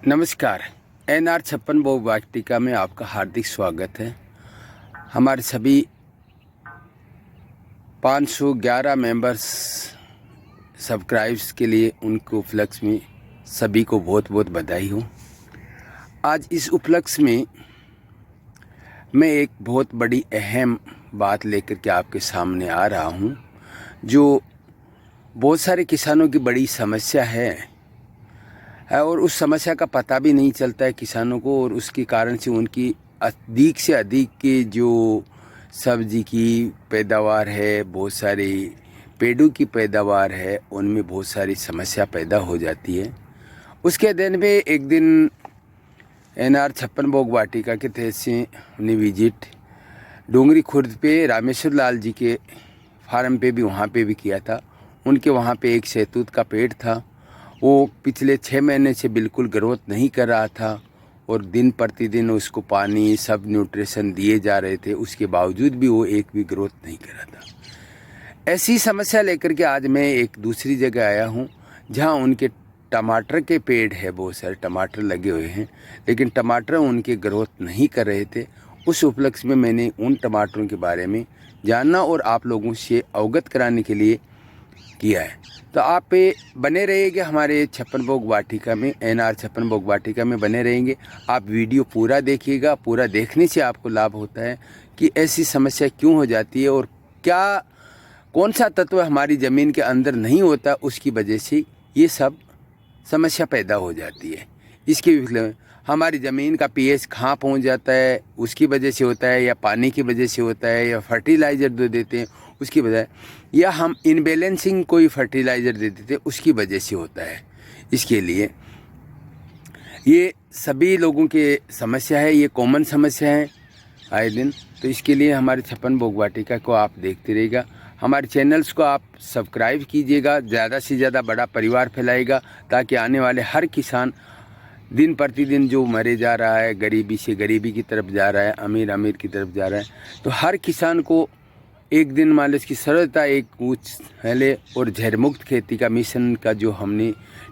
नमस्कार। NR 56 बोग वाटिका में आपका हार्दिक स्वागत है। हमारे सभी 511 मेंबर्स सब्सक्राइब्स के लिए उनको उपलक्ष्य में सभी को बहुत बहुत बधाई हो। आज इस उपलक्ष्य में मैं एक बहुत बड़ी अहम बात लेकर के आपके सामने आ रहा हूं, जो बहुत सारे किसानों की बड़ी समस्या है और उस समस्या का पता भी नहीं चलता है किसानों को, और उसके कारण से उनकी अधिक से अधिक के जो सब्जी की पैदावार है, बहुत सारी पेड़ों की पैदावार है, उनमें बहुत सारी समस्या पैदा हो जाती है। उसके अध्ययन में एक दिन NR 56 बोग वाटिका के तहत से हमने विजिट डोंगरी खुर्द पे रामेश्वर लाल जी के फार्म पे भी वहाँ पे भी किया था। उनके वहाँ पे एक शहतूत का पेड़ था, वो पिछले 6 महीने से बिल्कुल ग्रोथ नहीं कर रहा था और दिन प्रतिदिन उसको पानी सब न्यूट्रिशन दिए जा रहे थे, उसके बावजूद भी वो एक भी ग्रोथ नहीं कर रहा था। ऐसी समस्या लेकर के आज मैं एक दूसरी जगह आया हूँ, जहाँ उनके टमाटर के पेड़ है, बहुत सारे टमाटर लगे हुए हैं, लेकिन टमाटर उनके ग्रोथ नहीं कर रहे थे। उस उपलक्ष्य में मैंने उन टमाटरों के बारे में जानना और आप लोगों से अवगत कराने के लिए किया है। तो आप बने रहिएगा हमारे 56 बोग वाटिका में, NR 56 बोग वाटिका में बने रहेंगे। आप वीडियो पूरा देखिएगा। पूरा देखने से आपको लाभ होता है कि ऐसी समस्या क्यों हो जाती है और क्या कौन सा तत्व हमारी ज़मीन के अंदर नहीं होता, उसकी वजह से ये सब समस्या पैदा हो जाती है। इसके विषय हमारी ज़मीन का pH कहाँ पहुँच जाता है, उसकी वजह से होता है, या पानी की वजह से होता है, या फर्टिलाइज़र दे देते हैं उसकी वजह, या हम इनबैलेंसिंग कोई फर्टिलाइज़र दे देते हैं उसकी वजह से होता है। इसके लिए ये सभी लोगों की समस्या है, ये कॉमन समस्या है आए दिन। तो इसके लिए हमारे 56 बोग वाटिका को आप देखते रहिएगा। हमारे चैनल्स को आप सब्सक्राइब कीजिएगा, ज़्यादा से ज़्यादा बड़ा परिवार फैलाएगा, ताकि आने वाले हर किसान दिन प्रतिदिन जो मरे जा रहा है, गरीबी से गरीबी की तरफ जा रहा है, अमीर अमीर की तरफ जा रहा है, तो हर किसान को एक दिन मान लो इसकी सरलता एक कुछ पहले और जहर मुक्त खेती का मिशन का जो हमने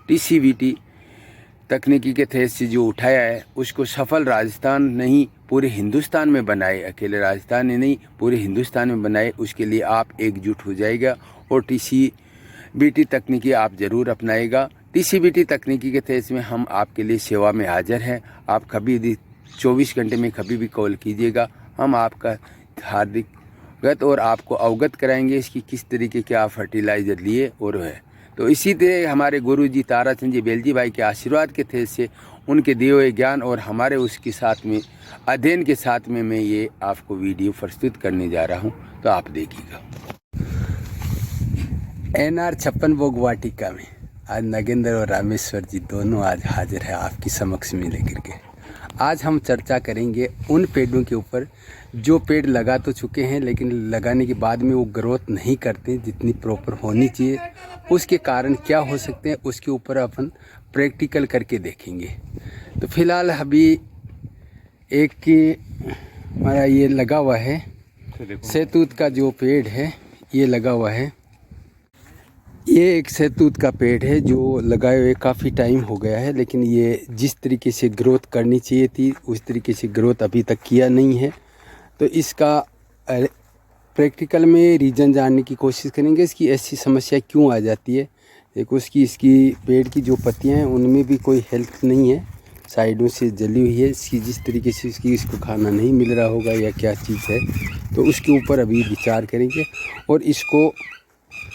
TCVT तकनीकी के तहत से जो उठाया है, उसको सफल राजस्थान नहीं पूरे हिंदुस्तान में बनाए, अकेले राजस्थान में नहीं पूरे हिंदुस्तान में बनाए। उसके लिए आप एकजुट हो जाएगा और TCVT तकनीकी आप ज़रूर अपनाएगा। TCVT तकनीकी के तहत में हम आपके लिए सेवा में हाजिर हैं। आप कभी भी 24 घंटे में कभी भी कॉल कीजिएगा, हम आपका हार्दिक गत और आपको अवगत कराएंगे इसकी किस तरीके के आप फर्टिलाइज़र लिए और है। तो इसी तरह हमारे गुरुजी ताराचंद जी बेलजी भाई के आशीर्वाद के तहत से उनके दिए हुए ज्ञान और हमारे उसके साथ में अध्ययन के साथ में मैं ये आपको वीडियो प्रस्तुत करने जा रहा हूँ, तो आप देखिएगा। NR 56 बोग वाटिका में आज नगेंद्र और रामेश्वर जी दोनों आज हाजिर है आपकी समक्ष में लेकर के। आज हम चर्चा करेंगे उन पेड़ों के ऊपर जो पेड़ लगा तो चुके हैं, लेकिन लगाने के बाद में वो ग्रोथ नहीं करते जितनी प्रॉपर होनी चाहिए। उसके कारण क्या हो सकते हैं, उसके ऊपर अपन प्रैक्टिकल करके देखेंगे। तो फिलहाल अभी एक हमारा ये लगा हुआ है शहतूत का जो पेड़ है, ये लगा हुआ है। ये एक शहतूत का पेड़ है जो लगाए हुए काफ़ी टाइम हो गया है, लेकिन ये जिस तरीके से ग्रोथ करनी चाहिए थी उस तरीके से ग्रोथ अभी तक किया नहीं है। तो इसका प्रैक्टिकल में रीज़न जानने की कोशिश करेंगे, इसकी ऐसी समस्या क्यों आ जाती है। देखो इसकी पेड़ की जो पत्तियां हैं उनमें भी कोई हेल्थ नहीं है, साइडों से जली हुई है। इसकी जिस तरीके से इसको खाना नहीं मिल रहा होगा या क्या चीज़ है, तो उसके ऊपर अभी विचार करेंगे और इसको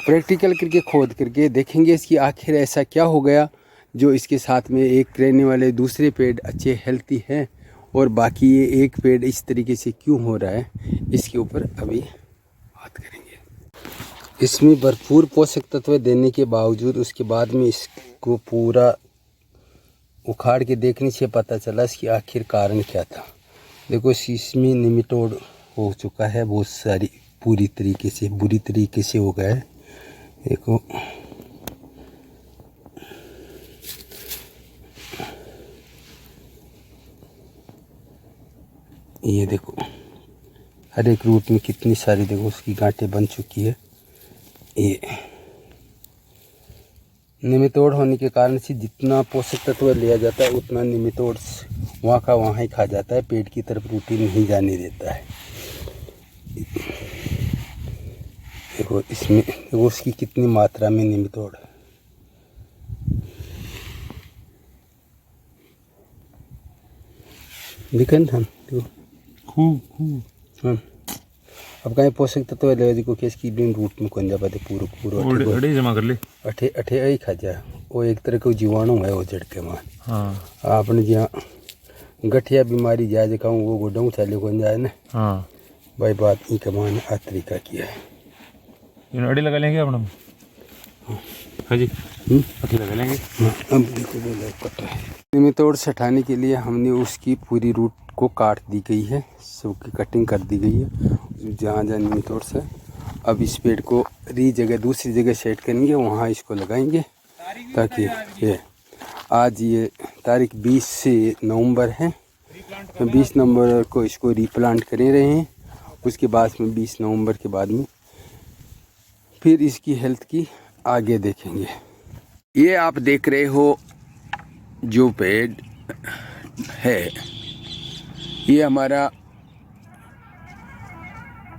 प्रैक्टिकल करके खोद करके देखेंगे इसकी आखिर ऐसा क्या हो गया जो इसके साथ में एक रहने वाले दूसरे पेड़ अच्छे हेल्थी हैं और बाकी ये एक पेड़ इस तरीके से क्यों हो रहा है, इसके ऊपर अभी बात करेंगे। इसमें भरपूर पोषक तत्व देने के बावजूद उसके बाद में इसको पूरा उखाड़ के देखने से पता चला इसकी आखिर कारण क्या था। देखो इसमें निमेटोड हो चुका है बहुत सारी, बुरी तरीके से हो गया है। देखो ये देखो हर एक रूट में कितनी सारी देखो उसकी गांठें बन चुकी है। ये निमितोड़ होने के कारण से जितना पोषक तत्व लिया जाता है उतना निमितोड़ वहाँ का वहाँ ही खा जाता है, पेट की तरफ रोटी नहीं जाने देता है। देखो इसमें देखो उसकी कितनी मात्रा में निमितोड़ है। दिखे ना देखो अब कहीं पोषक तत्व ले को केस की दिन रूट में कौन जा पाते पूरा पूरा अठे जमा कर ले अठे अठे आई खा जा। वो एक तरह का जीवाणु है वो जड़ के मान। हाँ आपने जहाँ गठिया बीमारी जा जगह वो गोडों चाले कौन जाए ना। हाँ भाई बात ई कमान आ तरीका किया है। इन अड़ी लगा लेंगे अपना। हाँ जी अठी लगा लेंगे। अब देखो बोला कटा है। निमितोड़ हटाने के लिए हमने उसकी पूरी रूट को काट दी गई है, सबकी कटिंग कर दी गई है जहाँ जहाँ निमितोड़ से। अब इस पेड़ को जगह दूसरी जगह सेट करेंगे, वहाँ इसको लगाएंगे ताकि ये आज ये तारीख 20 नवंबर है, 20 नवंबर को इसको रीप्लांट कर रहे हैं। उसके बाद में 20 नवंबर के बाद में फिर इसकी हेल्थ की आगे देखेंगे। ये आप देख रहे हो जो पेड़ है ये हमारा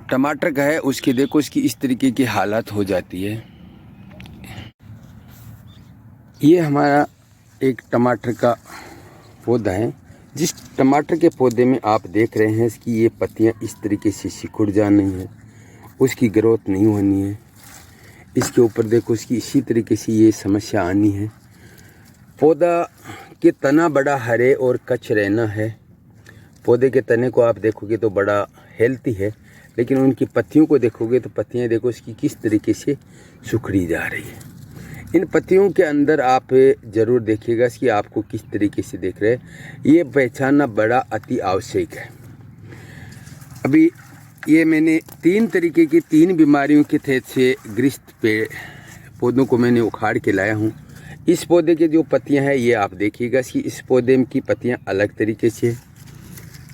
टमाटर का है। उसकी देखो इसकी इस तरीके की हालत हो जाती है। ये हमारा एक टमाटर का पौधा है। जिस टमाटर के पौधे में आप देख रहे हैं इसकी ये पत्तियां इस तरीके से सिकुड़ जानी है, उसकी ग्रोथ नहीं होनी है। इसके ऊपर देखो इसकी इसी तरीके से ये समस्या आनी है। पौधा के तना बड़ा हरे और कच्च रहना है। पौधे के तने को आप देखोगे तो बड़ा हेल्थी है, लेकिन उनकी पत्तियों को देखोगे तो पत्तियां देखो इसकी किस तरीके से सुखड़ी जा रही है। इन पत्तियों के अंदर आप ज़रूर देखिएगा कि आपको किस तरीके से देख रहे हैं, ये पहचानना बड़ा अति आवश्यक है। अभी ये मैंने 3 तरीके की 3 बीमारियों के तहत से ग्रस्त पौधों को मैंने उखाड़ के लाया हूँ। इस पौधे के जो पत्तियां हैं ये आप देखिएगा कि इस पौधे की पत्तियां अलग तरीके से।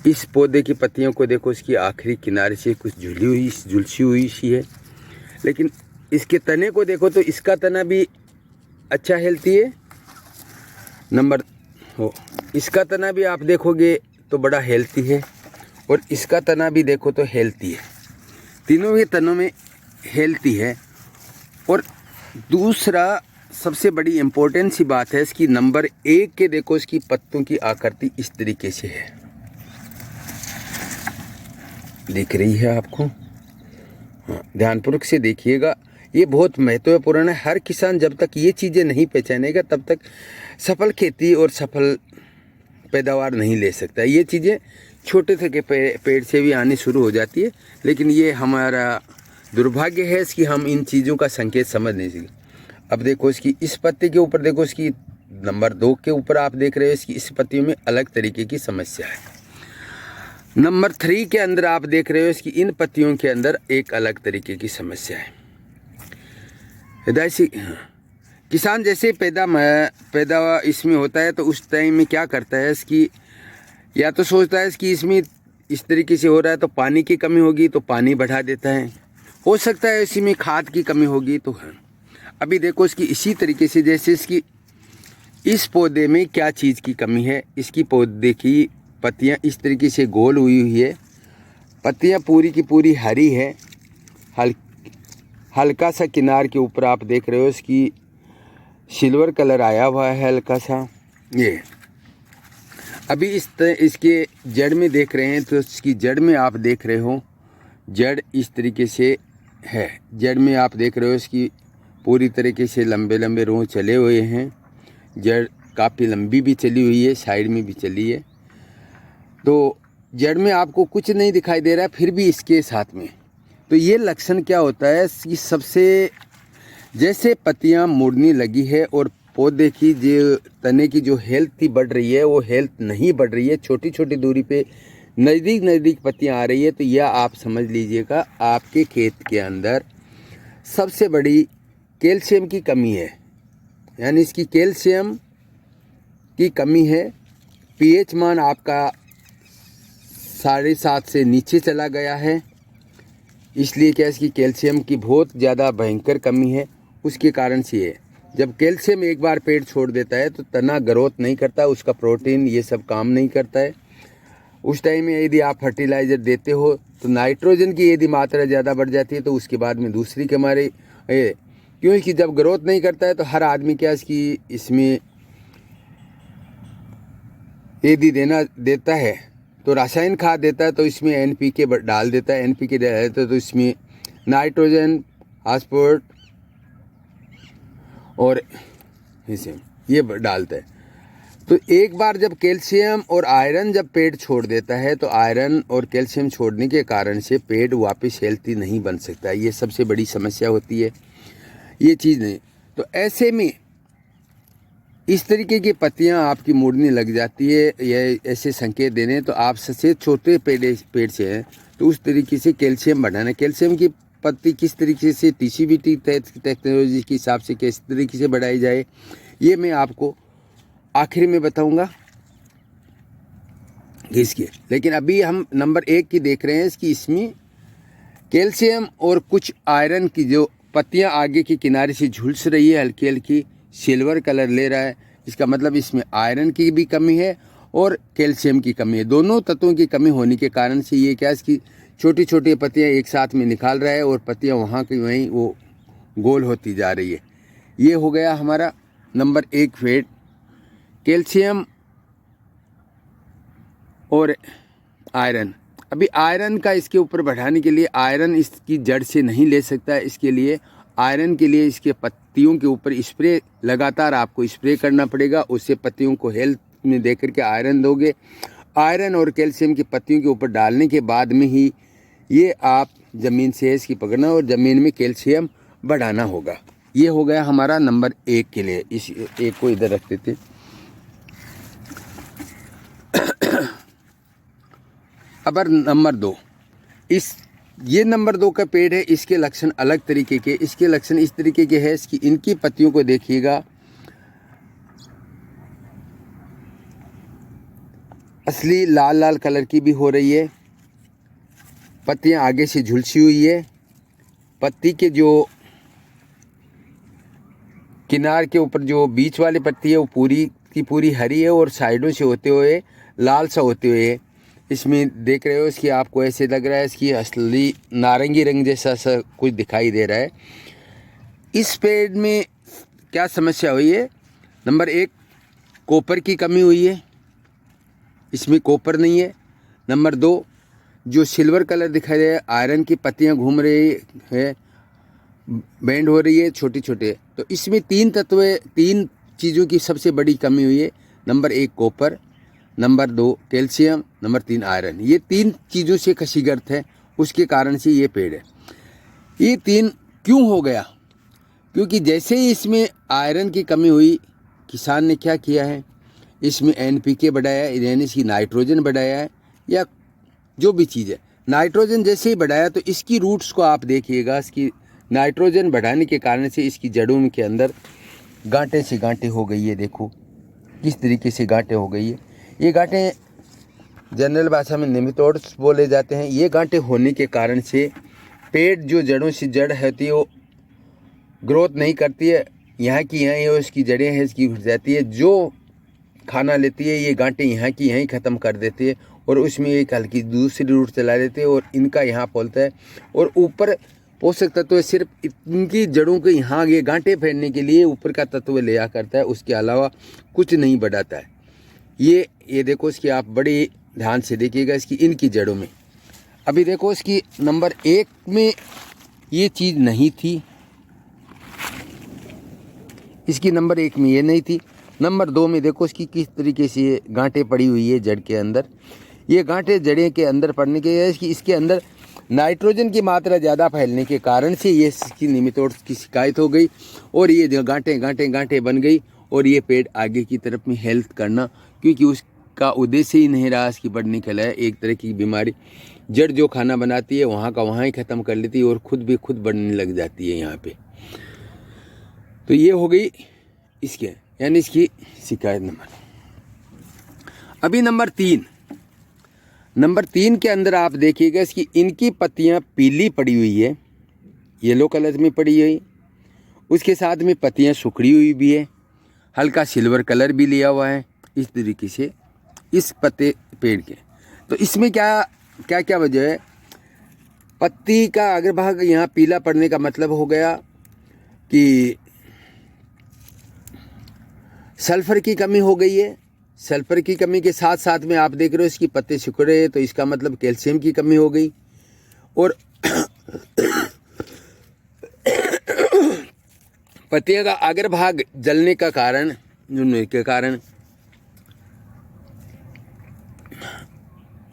इस पौधे की पत्तियों को देखो इसकी आखिरी किनारे से कुछ झुलसी हुई सी है, लेकिन इसके तने को देखो तो इसका तना भी अच्छा हेल्थी है। नंबर हो इसका तना भी आप देखोगे तो बड़ा हेल्थी है, और इसका तना भी देखो तो हेल्थी है। तीनों ही तनों में हेल्थी है। और दूसरा सबसे बड़ी इम्पोर्टेंट सी बात है इसकी नंबर 1 के देखो इसकी पत्तों की आकृति इस तरीके से है, दिख रही है आपको। हाँ ध्यानपूर्वक से देखिएगा, ये बहुत महत्वपूर्ण है। हर किसान जब तक ये चीज़ें नहीं पहचानेगा तब तक सफल खेती और सफल पैदावार नहीं ले सकता। ये चीज़ें छोटे से के पेड़ से भी आनी शुरू हो जाती है, लेकिन ये हमारा दुर्भाग्य है कि हम इन चीज़ों का संकेत समझ नहीं सके। अब देखो इसकी इस पत्ते के ऊपर देखो, इसकी नंबर 2 के ऊपर आप देख रहे हो इसकी इस पत्तियों में अलग तरीके की समस्या है। नंबर 3 के अंदर आप देख रहे हो इसकी इन पत्तियों के अंदर एक अलग तरीके की समस्या है। हिदायती किसान जैसे पैदा इसमें होता है तो उस टाइम में क्या करता है इसकी, या तो सोचता है कि इसमें इस तरीके से हो रहा है तो पानी की कमी होगी तो पानी बढ़ा देता है। हो सकता है इसी में खाद की कमी होगी तो है। अभी देखो इसकी इसी तरीके से जैसे इसकी इस पौधे में क्या चीज़ की कमी है, इसकी पौधे की पत्तियां इस तरीके से गोल हुई है, पत्तियां पूरी की पूरी हरी है। हल्का सा किनार के ऊपर आप देख रहे हो इसकी सिल्वर कलर आया हुआ है हल्का सा। ये अभी इसके जड़ में देख रहे हैं तो इसकी जड़ में आप देख रहे हो जड़ इस तरीके से है। जड़ में आप देख रहे हो इसकी पूरी तरीके से लंबे लंबे रों चले हुए हैं। जड़ काफ़ी लंबी भी चली हुई है, साइड में भी चली है। तो जड़ में आपको कुछ नहीं दिखाई दे रहा है, फिर भी इसके साथ में तो ये लक्षण क्या होता है कि सबसे जैसे पत्तियां मुड़ने लगी है और पौधे की जो तने की जो हेल्थ थी बढ़ रही है वो हेल्थ नहीं बढ़ रही है, छोटी छोटी दूरी पे नज़दीक पत्तियां आ रही है, तो यह आप समझ लीजिएगा आपके खेत के अंदर सबसे बड़ी कैल्शियम की कमी है। यानी इसकी कैल्शियम की कमी है। पीएच मान आपका 7.5 से नीचे चला गया है, इसलिए क्या इसकी कैल्शियम की बहुत ज़्यादा भयंकर कमी है। उसके कारण से ये जब कैल्शियम एक बार पेड़ छोड़ देता है तो तना ग्रोथ नहीं करता, उसका प्रोटीन ये सब काम नहीं करता है। उस टाइम में यदि आप फर्टिलाइज़र देते हो तो नाइट्रोजन की यदि मात्रा ज़्यादा बढ़ जाती है तो उसके बाद में दूसरी के हमारे क्योंकि जब ग्रोथ नहीं करता है तो हर आदमी क्या इसकी इसमें यदि देता है तो रासायनिक खाद देता है, तो इसमें एनपीके डाल देता है। एनपीके डालता है तो इसमें नाइट्रोजन, फास्फोरस और इसे ये डालता है। तो एक बार जब कैल्शियम और आयरन जब पेड़ छोड़ देता है तो आयरन और कैल्शियम छोड़ने के कारण से पेड़ वापस हेल्थी नहीं बन सकता। ये सबसे बड़ी समस्या होती है, ये चीज़ नहीं। तो ऐसे में इस तरीके की पत्तियां आपकी मुड़ने लग जाती है, ये ऐसे संकेत देने तो आप सबसे छोटे पेड़ से हैं तो उस तरीके से कैल्शियम बढ़ाना। कैल्शियम की पत्ती किस तरीके से टीसीबीटी टेक्नोलॉजी के हिसाब से किस तरीके से बढ़ाई जाए, ये मैं आपको आखिर में बताऊंगा इसके। लेकिन अभी हम नंबर 1 की देख रहे हैं कि इसमें कैल्शियम और कुछ आयरन की जो पत्तियां आगे के किनारे से झुलस रही है, हल्की हल्की सिल्वर कलर ले रहा है, इसका मतलब इसमें आयरन की भी कमी है और कैल्शियम की कमी है। दोनों तत्वों की कमी होने के कारण से ये क्या है, इसकी छोटी छोटी पत्तियां एक साथ में निकाल रहा है और पत्तियां वहाँ की वहीं वो गोल होती जा रही है। ये हो गया हमारा नंबर 1 फेट, कैल्शियम और आयरन। अभी आयरन का इसके ऊपर बढ़ाने के लिए आयरन इसकी जड़ से नहीं ले सकता है, इसके लिए आयरन के लिए इसके पत्तियों के ऊपर स्प्रे लगातार आपको स्प्रे करना पड़ेगा। उससे पत्तियों को हेल्थ में दे करके आयरन दोगे। आयरन और कैल्शियम की पत्तियों के ऊपर डालने के बाद में ही ये आप ज़मीन से इसकी पकड़ना और ज़मीन में कैल्शियम बढ़ाना होगा। ये हो गया हमारा नंबर 1 के लिए। इस एक को इधर रख देते। अब नंबर 2, ये नंबर 2 का पेड़ है, इसके लक्षण अलग तरीके के। इसके लक्षण इस तरीके के हैं कि इनकी पत्तियों को देखिएगा, असली लाल लाल कलर की भी हो रही है, पत्तियां आगे से झुलसी हुई है, पत्ती के जो किनार के ऊपर जो बीच वाली पत्ती है वो पूरी की पूरी हरी है और साइडों से होते हुए लाल सा होते हुए इसमें देख रहे हो। इसकी आपको ऐसे लग रहा है इसकी असली नारंगी रंग जैसा सा कुछ दिखाई दे रहा है। इस पेड़ में क्या समस्या हुई है, नंबर 1 कॉपर की कमी हुई है, इसमें कॉपर नहीं है। नंबर 2 जो सिल्वर कलर दिखाई दे रहा है, आयरन की पत्तियां घूम रही है, बेंड हो रही है छोटे छोटे। तो इसमें 3 चीज़ों की सबसे बड़ी कमी हुई है। Number 1 copper, number 2 calcium, number 3 iron. ये 3 चीज़ों से क्षतिग्रस्त है, उसके कारण से ये पेड़ है। ये 3 क्यों हो गया, क्योंकि जैसे ही इसमें आयरन की कमी हुई, किसान ने क्या किया है, इसमें एनपीके बढ़ाया है, यानी इसकी नाइट्रोजन बढ़ाया है, या जो भी चीज़ है नाइट्रोजन जैसे ही बढ़ाया तो इसकी रूट्स को आप देखिएगा, इसकी नाइट्रोजन बढ़ाने के कारण से इसकी जड़ों के अंदर गांठे से गांठे हो गई है। देखो किस तरीके से गांठे हो गई है। ये गांठे जनरल भाषा में निमेटोड्स बोले जाते हैं। ये गांठे होने के कारण से पेड़ जो जड़ों से जड़ होती है वो ग्रोथ नहीं करती है, यहाँ की यहाँ है, उसकी जड़ें हैं इसकी घुस जाती है, जो खाना लेती है ये गांठें यहाँ की यहीं ख़त्म कर देती है और उसमें एक हल्की दूसरी रूट चला देते हैं और इनका यहाँ फैलता है। और ऊपर पोषक तत्व सिर्फ इनकी जड़ों के यहाँ ये गांठें फैलने के लिए ऊपर का तत्व लिया करता है, उसके अलावा कुछ नहीं बढ़ाता है। ये देखो इसकी आप बड़ी ध्यान से देखिएगा इसकी इनकी जड़ों में। अभी देखो इसकी नंबर 1 में ये चीज़ नहीं थी, इसकी नंबर 1 में ये नहीं थी। नंबर 2 में देखो इसकी किस तरीके से गांठें पड़ी हुई है जड़ के अंदर। ये गांठें जड़ें के अंदर पड़ने के इसके अंदर नाइट्रोजन की मात्रा ज़्यादा फैलने के कारण से ये इसकी निमेटोड्स की शिकायत हो गई और ये गांठें बन गई और ये पेड़ आगे की तरफ में हेल्थ करना, क्योंकि उसका उद्देश्य ही नहीं रहा इसकी बढ़ने के लिए। एक तरह की बीमारी, जड़ जो खाना बनाती है वहाँ का वहाँ ही ख़त्म कर लेती है और खुद भी खुद बढ़ने लग जाती है यहाँ पे। तो ये हो गई इसके यानी इसकी शिकायत नंबर। अभी नंबर 3 के अंदर आप देखिएगा इसकी इनकी पत्तियां पीली पड़ी हुई है, येलो कलर में पड़ी हुई, उसके साथ में पत्तियां सुखड़ी हुई भी है, हल्का सिल्वर कलर भी लिया हुआ है इस तरीके से इस पत्ते पेड़ के। तो इसमें क्या क्या क्या वजह है? पत्ती का अगर भाग यहाँ पीला पड़ने का मतलब हो गया कि सल्फर की कमी हो गई है। सल्फर की कमी के साथ साथ में आप देख रहे हो इसकी पत्ते सिकुड़ रहे हैं, तो इसका मतलब कैल्शियम की कमी हो गई। और पत्तियों का अगर भाग जलने का कारण के कारण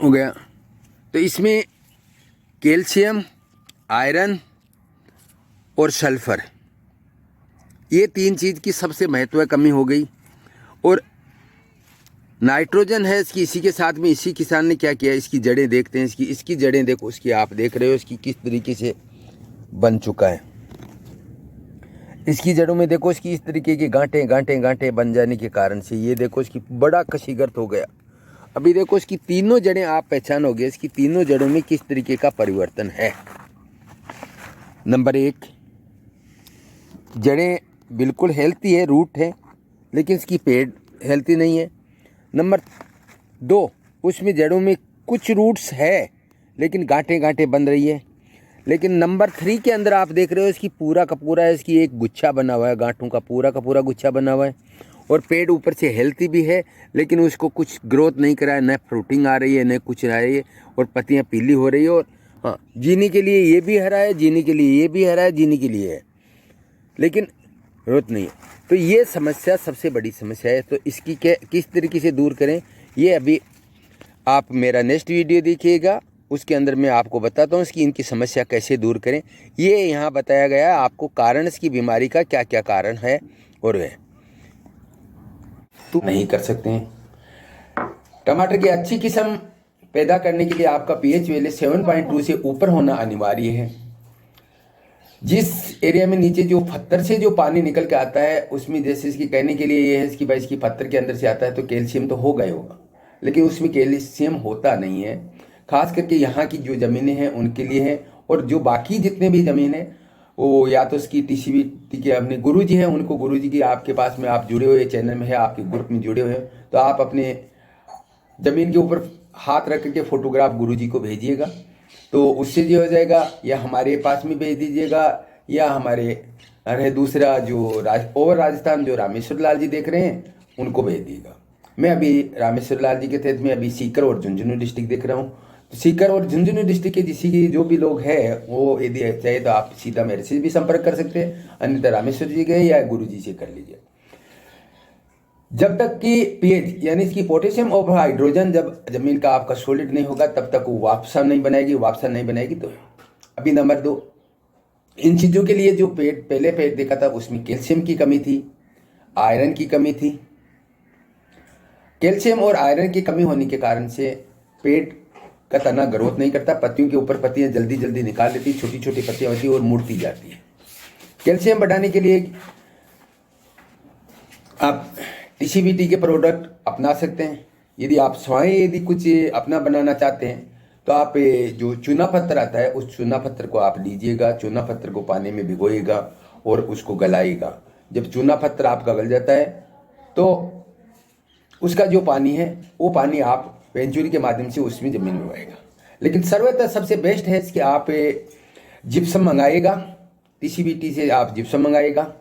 हो गया, तो इसमें कैल्शियम, आयरन और सल्फर, ये तीन चीज़ की सबसे महत्व कमी हो गई। और नाइट्रोजन है इसकी, इसी के साथ में इसी किसान ने क्या किया, इसकी जड़ें देखते हैं, इसकी जड़ें देखो, इसकी आप देख रहे हो इसकी किस तरीके से बन चुका है। इसकी जड़ों में देखो इसकी इस तरीके की गांठें बन जाने के कारण से ये देखो इसकी बड़ा कशीगर्त हो गया। अभी देखो इसकी तीनों जड़ें आप पहचानोगे, इसकी तीनों जड़ों में किस तरीके का परिवर्तन है। नंबर 1, जड़ें बिल्कुल हेल्थी है, रूट है, लेकिन इसकी पेड़ हेल्थी नहीं है। नंबर 2, उसमें जड़ों में कुछ रूट्स है लेकिन गांठें बन रही है। लेकिन नंबर 3 के अंदर आप देख रहे हो इसकी पूरा का पूरा इसकी एक गुच्छा बना हुआ है, गांठों का पूरा गुच्छा बना हुआ है। और पेड़ ऊपर से हेल्थी भी है, लेकिन उसको कुछ ग्रोथ नहीं करा है, न फ्रूटिंग आ रही है न कुछ आ रही है, और पत्तियां पीली हो रही है। और हाँ, जीने के लिए ये भी हरा है, जीने के लिए ये भी हरा है, जीने के लिए है, लेकिन ग्रोथ नहीं है। तो ये समस्या सबसे बड़ी समस्या है। तो इसकी किस तरीके से दूर करें, ये अभी आप मेरा नेक्स्ट वीडियो देखिएगा, उसके अंदर मैं आपको बताता हूँ इसकी इनकी समस्या कैसे दूर करें। ये यहाँ बताया गया है आपको कारण, इसकी बीमारी का क्या क्या कारण है और वह तो नहीं कर सकते हैं। टमाटर की अच्छी किस्म पैदा करने के लिए आपका पीएच वैल्यू 7.2 से ऊपर होना अनिवार्य है। जिस एरिया में नीचे जो पत्थर से जो पानी निकल के आता है उसमें, जैसे इसकी कहने के लिए ये है इसकी भाई इसकी पत्थर के अंदर से आता है तो कैल्शियम तो होगा ही होगा, लेकिन उसमें कैल्शियम होता नहीं है। खास करके यहाँ की जो ज़मीनें हैं उनके लिए है, और जो बाकी जितने भी ज़मीन है वो या तो इसकी टीसीबी के अपने गुरुजी हैं, उनको गुरुजी की आपके पास में आप जुड़े हुए चैनल में है, आपके ग्रुप में जुड़े हुए हैं, तो आप अपने ज़मीन के ऊपर हाथ रख के फोटोग्राफ गुरुजी को भेजिएगा, तो उससे जो हो जाएगा, या हमारे पास में भेज दीजिएगा, या हमारे अरे दूसरा जो राजस्थान जो रामेश्वर लाल जी देख रहे हैं उनको भेज दीजिएगा। मैं अभी रामेश्वर लाल जी के तहत में अभी सीकर और झुंझुनू डिस्ट्रिक्ट देख रहा हूँ। तो सीकर और झुंझुनू डिस्ट्रिक्ट के जिसी की जो भी लोग हैं वो यदि चाहे तो आप सीधा मेरे से भी संपर्क कर सकते हैं, अन्यथा रामेश्वर जी गए या गुरु जी से कर लीजिए। जब तक कि पीएच यानी इसकी पोटेशियम और हाइड्रोजन जब जमीन का आपका सॉलिड नहीं होगा तब तक वो वापसा नहीं बनाएगी। तो अभी नंबर 2, इन चीज़ों के लिए जो पहले पेड़ देखा था उसमें कैल्शियम की कमी थी, आयरन की कमी थी। कैल्शियम और आयरन की कमी होने के कारण से पेड़ का तना ग्रोथ नहीं करता, पत्तियों के ऊपर पत्तियां जल्दी निकाल लेती, छोटी छोटी पत्तियां होती है और मुड़ती जाती है। कैल्शियम बढ़ाने के लिए आप टीसीबीटी के प्रोडक्ट अपना सकते हैं। यदि आप स्वयं यदि कुछ अपना बनाना चाहते हैं तो आप जो चूना पत्थर आता है उस चूना पत्थर को आप लीजिएगा, चूना पत्थर को पानी में भिगोइएगा और उसको गलाइएगा। जब चूना पत्थर आपका गल जाता है तो उसका जो पानी है वो पानी आप पेंचुरी के माध्यम से उसमें जमीन में बहाएगा। लेकिन सर्वथा सबसे बेस्ट है कि आप जिप्सम मंगाइएगा, टीसीबीटी से आप जिप्सम मंगाइएगा,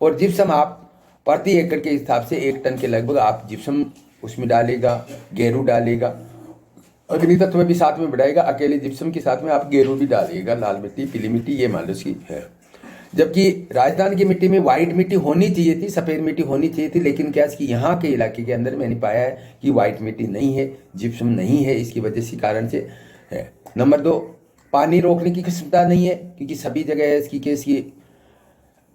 और जिप्सम आप प्रति एकड़ के हिसाब से 1 टन के लगभग आप जिप्सम उसमें डालेगा, गेरू डालेगा, अग्नि तत्व भी साथ में बढ़ाएगा। अकेले जिप्सम के साथ में आप गेरू भी डालिएगा, लाल मिट्टी, पीली मिट्टी, ये मान लो इसकी है। जबकि राजस्थान की मिट्टी में वाइट मिट्टी होनी चाहिए थी, सफ़ेद मिट्टी होनी चाहिए थी, लेकिन क्या इसकी यहाँ के इलाके के अंदर मैंने पाया है कि वाइट मिट्टी नहीं है, जिप्सम नहीं है, इसकी वजह से कारण से है। नंबर 2, पानी रोकने की क्षमता नहीं है, क्योंकि सभी जगह इसकी केस की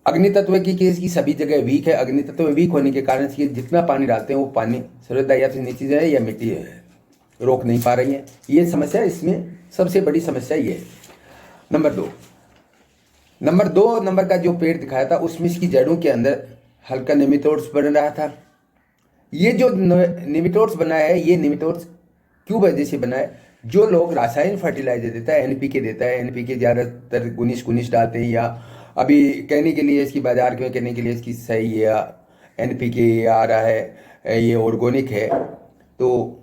अग्नि तत्व की केस की सभी जगह वीक है। अग्नि तत्व वीक होने के कारण से जितना पानी डालते हैं वो पानी सर्वदा या तो नीचे जाए या मिट्टी रोक नहीं पा रही है। ये समस्या, इसमें सबसे बड़ी समस्या ये है। नंबर 2 नंबर का जो पेड़ दिखाया था उसमें इसकी जड़ों के अंदर हल्का निमिटोड्स बन रहा था। ये जो निमिटोड्स बना है, ये निमिटोड्स क्यों वजह से बना है? जो लोग रासायनिक फर्टिलाइजर देता है, एनपीके देता है, एनपीके ज़्यादातर 19 डालते हैं, या अभी कहने के लिए इसकी बाजार में कहने के लिए इसकी सही है, NPK आ रहा है, ये ऑर्गेनिक है, तो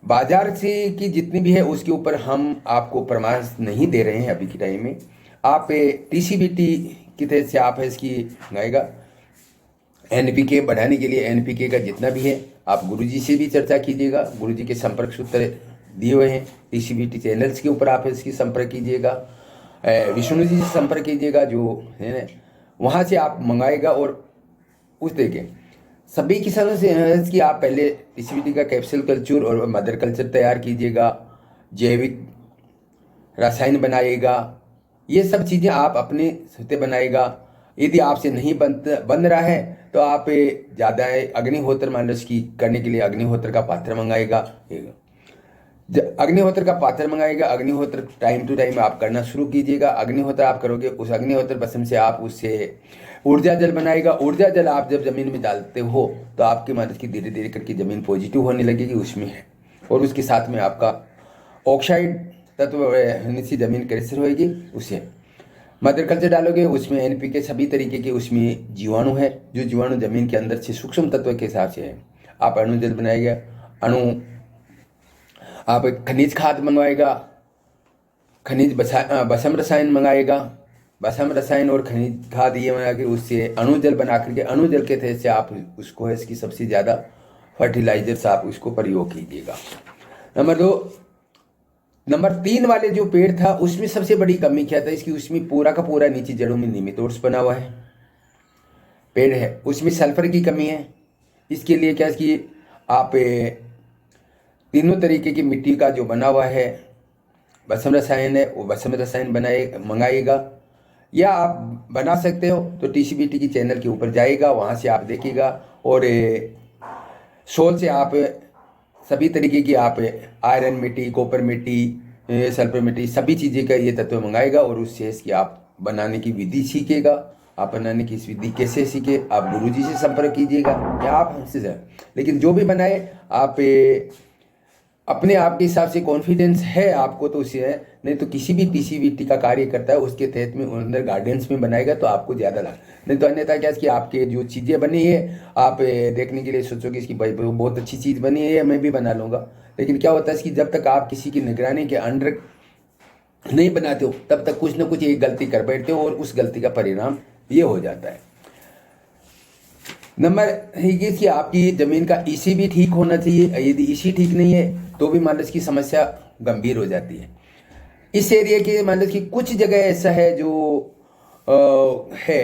बाजार से की जितनी भी है उसके ऊपर हम आपको परामर्श नहीं दे रहे हैं अभी के टाइम में। आप TCBT की तरह से आप इसकी मंगाएगा। NPK बढ़ाने के लिए NPK का जितना भी है आप गुरुजी से भी चर्चा कीजिएगा, गुरुजी के संपर्क सूत्र दिए हुए हैं TCBT चैनल्स के ऊपर, आप इसकी संपर्क कीजिएगा। विष्णु जी से संपर्क कीजिएगा जो है, वहाँ से आप मंगाएगा। और उस तरीके सभी किसानों से है कि आप पहले TCBT का कैप्सूल कल्चर और मदर कल्चर तैयार कीजिएगा, जैविक रसायन बनाइएगा, ये सब चीज़ें आप अपने से बनाइएगा। यदि आपसे नहीं बन रहा है तो आप ज़्यादा अग्निहोत्र मानस की करने के लिए अग्निहोत्र का पात्र मंगाएगा। अग्निहोत्र का पात्र मंगाएगा, अग्निहोत्र टाइम टू टाइम आप करना शुरू कीजिएगा। अग्निहोत्र आप करोगे, उस अग्निहोत्र भस्म से आप उससे ऊर्जा जल बनाएगा। ऊर्जा जल आप जब जमीन में डालते हो तो आपकी मदद की धीरे धीरे करके जमीन पॉजिटिव होने लगेगी उसमें है, और उसके साथ में आपका ऑक्साइड तत्व से जमीन कैसे होएगी। उसे मदर कल्चर डालोगे, उसमें NPK सभी तरीके के उसमें जीवाणु है, जो जीवाणु जमीन के अंदर से सूक्ष्म तत्व के हिसाब से है। आप अणु जल बनाएगा, आप खनिज खाद मंगवाएगा, खनिज बसम रसायन मंगाएगा, बसम रसायन और खनिज खाद ये मंगा के उससे अणु जल बना करके अणु जल के तहत से आप उसको है इसकी सबसे ज़्यादा फर्टिलाइजर्स आप उसको प्रयोग कीजिएगा। नंबर 3 वाले जो पेड़ था उसमें सबसे बड़ी कमी क्या था इसकी, उसमें पूरा का पूरा नीचे जड़ों में निमेटोड्स बना हुआ है पेड़ है, उसमें सल्फर की कमी है। इसके लिए क्या कि आप तीनों तरीके की मिट्टी का जो बना हुआ है बसम रसायन है, वो बसम रसायन मंगाइएगा, या आप बना सकते हो तो TCBT की चैनल के ऊपर जाएगा, वहाँ से आप देखिएगा। और सोल से आप सभी तरीके की आप आयरन मिट्टी, कॉपर मिट्टी, सल्फर मिट्टी सभी चीज़ें का ये तत्व मंगाएगा, और उससे इसकी आप बनाने की विधि सीखेगा। आप बनाने की इस विधि कैसे सीखे, आप गुरुजी से संपर्क कीजिएगा या आप हमसे, लेकिन जो भी बनाए आप अपने आप के हिसाब से कॉन्फिडेंस है आपको तो उसे है, नहीं तो किसी भी TCBT का कार्य करता है उसके तहत में अंदर गार्डन्स में बनाएगा तो आपको ज़्यादा लाभ, नहीं तो अन्यथा क्या कि आपके जो चीज़ें बनी है आप देखने के लिए सोचोगे इसकी भाई बहुत अच्छी चीज़ बनी है मैं भी बना लूँगा, लेकिन क्या होता है इसकी जब तक आप किसी की निगरानी के अंडर नहीं बनाते हो तब तक कुछ ना कुछ एक गलती कर बैठते हो, और उस गलती का परिणाम ये हो जाता है। नंबर है कि आपकी ज़मीन का EC भी ठीक होना चाहिए, यदि EC ठीक नहीं है तो भी मान लो इसकी समस्या गंभीर हो जाती है। इस एरिया के मान लो कि कुछ जगह ऐसा है जो है,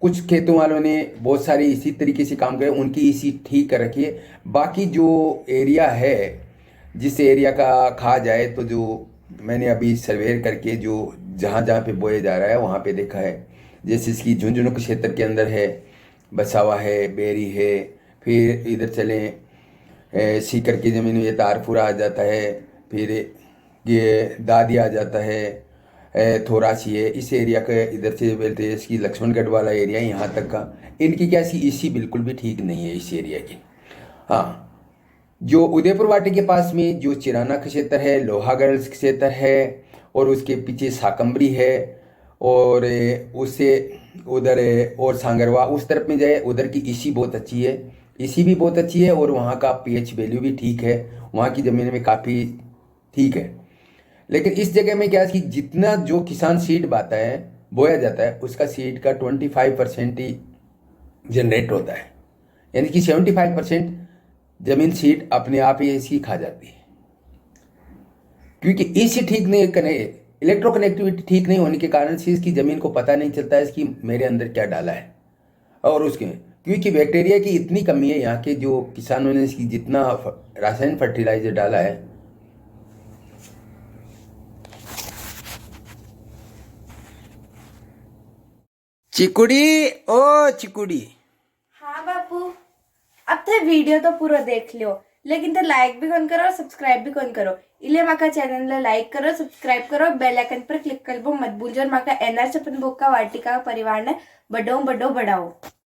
कुछ खेतों वालों ने बहुत सारी इसी तरीके से काम करे, उनकी EC ठीक कर रखी है। बाकी जो एरिया है जिस एरिया का कहा जाए तो जो मैंने अभी सर्वे करके जो जहाँ जहाँ पे बोया जा रहा है वहाँ पे देखा है, जैसे इसकी झुंझुनू क्षेत्र के अंदर है, बसावा है, बेरी है, फिर इधर चलें सीकर की ज़मीन में ये तारपुरा आ जाता है, फिर ये दादी आ जाता है, थोरासी है, इस एरिया का इधर से बोलते हैं इसकी लक्ष्मणगढ़ वाला एरिया यहाँ तक का, इनकी क्या सी EC बिल्कुल भी ठीक नहीं है इस एरिया की। हाँ, जो उदयपुर वाटी के पास में जो चिराना क्षेत्र है, लोहागढ़ क्षेत्र है, और उसके पीछे साकम्बरी है, और उससे उधर और सांगरवा उस तरफ में जाए, उधर की EC बहुत अच्छी है, EC भी बहुत अच्छी है, और वहाँ का pH वैल्यू भी ठीक है, वहाँ की ज़मीन में काफ़ी ठीक है। लेकिन इस जगह में क्या है कि जितना जो किसान सीड बोया जाता है उसका सीड का 25% ही जनरेट होता है, यानी कि 75% ज़मीन सीड अपने आप ही इसकी खा जाती है, क्योंकि EC ठीक नहीं करे, इलेक्ट्रो कनेक्टिविटी ठीक नहीं होने के कारण से इसकी ज़मीन को पता नहीं चलता है इसकी मेरे अंदर क्या डाला है, और उसके क्योंकि बैक्टीरिया की इतनी कमी है यहाँ के जो किसानों ने इसकी जितना रासायनिक फर्टिलाइजर डाला है। चिकुड़ी ओ चिकुड़ी, हाँ बापू, अब थे वीडियो तो पूरा देख लियो, लेकिन तो लाइक भी कौन करो और सब्सक्राइब भी कौन करो, इले माका चैनल ला लाइक करो, सब्सक्राइब करो, बेल आइकन पर क्लिक कर मत भूल जाओ। माका NR56 बुक का वाटिका परिवार ने बड़ो बढ़ाओ।